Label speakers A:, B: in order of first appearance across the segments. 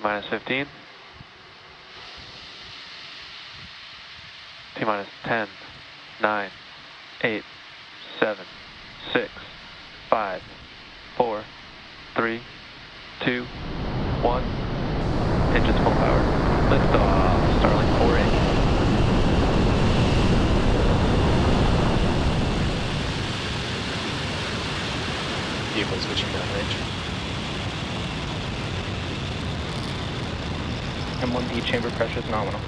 A: T-minus 15. T-minus 10, 9, 8, 7, 6, 5, 4, 3, 2, 1. Engines full power. Lift off. Starlink 4A.
B: Vehicle switching downrange. M1D chamber pressure is nominal.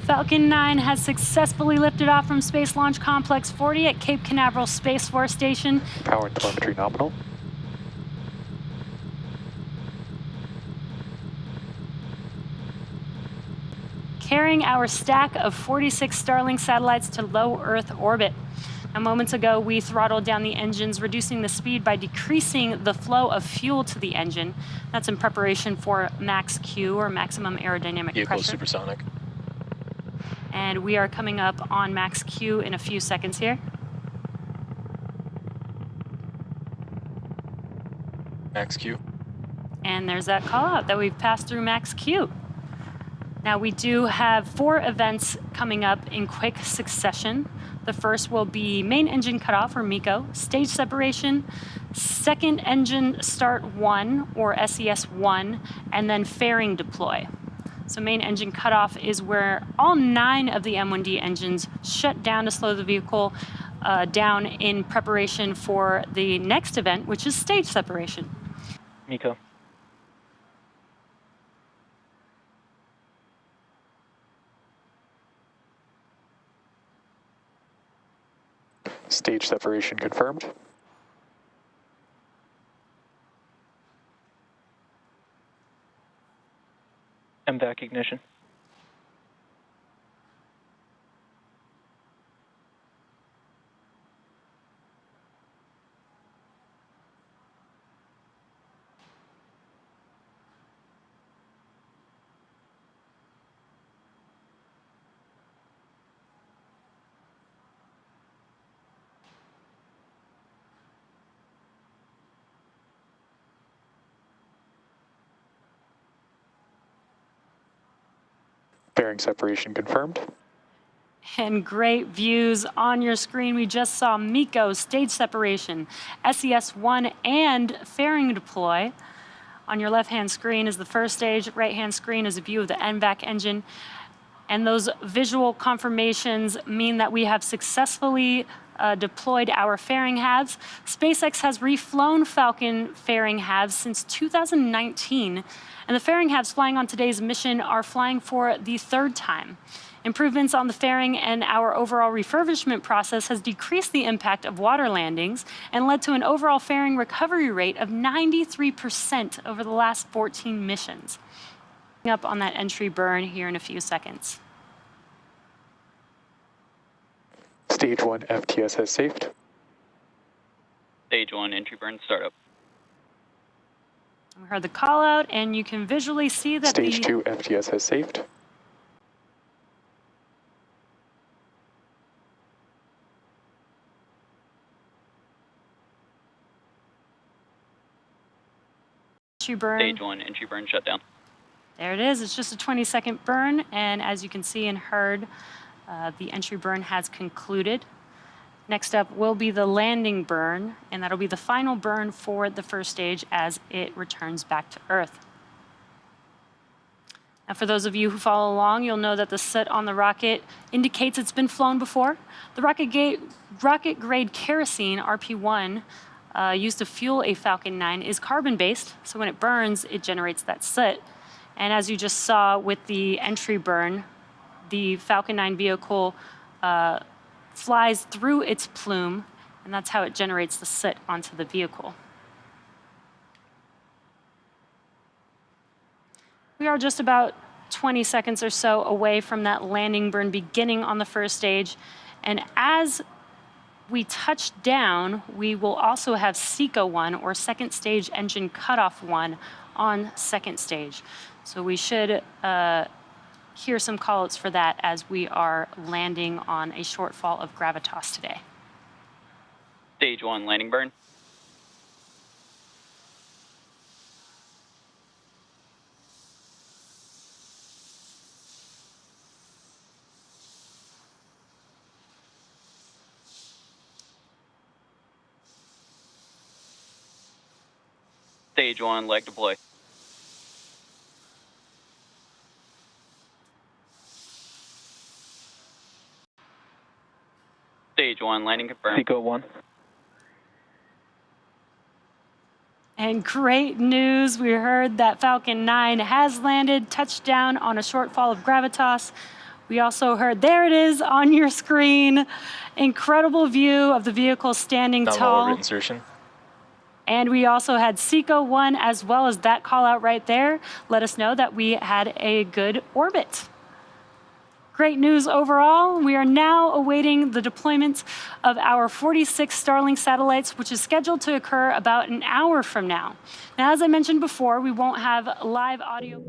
C: Falcon 9 has successfully lifted off from Space Launch Complex 40 at Cape Canaveral Space Force Station.
A: Power and telemetry nominal.
C: Carrying our stack of 46 Starlink satellites to low Earth orbit. Now, moments ago, we throttled down the engines, reducing the speed by decreasing the flow of fuel to the engine. That's in preparation for max Q, or maximum aerodynamic
B: Vehicle
C: pressure.
B: supersonic.
C: And we are coming up on max Q in a few seconds here.
B: Max Q.
C: And there's that call out that we've passed through max Q. Now, we do have 4 events coming up in quick succession. The first will be main engine cutoff, or MECO, stage separation, second engine start 1, or SES 1, and then fairing deploy. So main engine cutoff is where all 9 of the M1D engines shut down to slow the vehicle down in preparation for the next event, which is stage separation.
B: MECO.
A: Stage separation confirmed.
B: MVAC ignition.
A: Fairing separation confirmed.
C: And great views on your screen. We just saw MECO, stage separation, SES-1, and fairing deploy. On your left-hand screen is the first stage, right-hand screen is a view of the MVAC engine. And those visual confirmations mean that we have successfully deployed our fairing halves. SpaceX has reflown Falcon fairing halves since 2019. And the fairing halves flying on today's mission are flying for the 3rd time. Improvements on the fairing and our overall refurbishment process has decreased the impact of water landings and led to an overall fairing recovery rate of 93% over the last 14 missions. Up on that entry burn here in a few seconds.
A: Stage 1 FTS has safed.
D: Stage 1 entry burn startup.
C: We heard the call out, and you can visually see that
A: Stage 2 FTS has safed.
C: burn.
D: Stage 1 entry burn shutdown.
C: There it is. It's just a 20-second burn, and as you can see and heard, the entry burn has concluded. Next up will be the landing burn, and that'll be the final burn for the first stage as it returns back to Earth. Now, for those of you who follow along, you'll know that the soot on the rocket indicates it's been flown before. The rocket-grade kerosene, RP1, used to fuel a Falcon 9 is carbon-based, so when it burns, it generates that soot. And as you just saw with the entry burn, the Falcon 9 vehicle flies through its plume, and that's how it generates the soot onto the vehicle. We are just about 20 seconds or so away from that landing burn beginning on the first stage. And as we touch down, we will also have SECO 1, or second stage engine cutoff 1, on second stage. So we should hear some callouts for that as we are landing on a shortfall of gravitas today.
D: Stage 1 landing burn. Stage 1 leg deploy. Stage 1 landing confirmed.
B: SECO 1.
C: And great news, we heard that Falcon 9 has landed, touchdown on a shortfall of gravitas. We also heard, there it is on your screen, incredible view of the vehicle standing tall.
B: Insertion.
C: And we also had SECO 1 as well as that call out right there. Let us know that we had a good orbit. Great news overall. We are now awaiting the deployment of our 46 Starlink satellites, which is scheduled to occur about an hour from now. Now, as I mentioned before, we won't have live audio.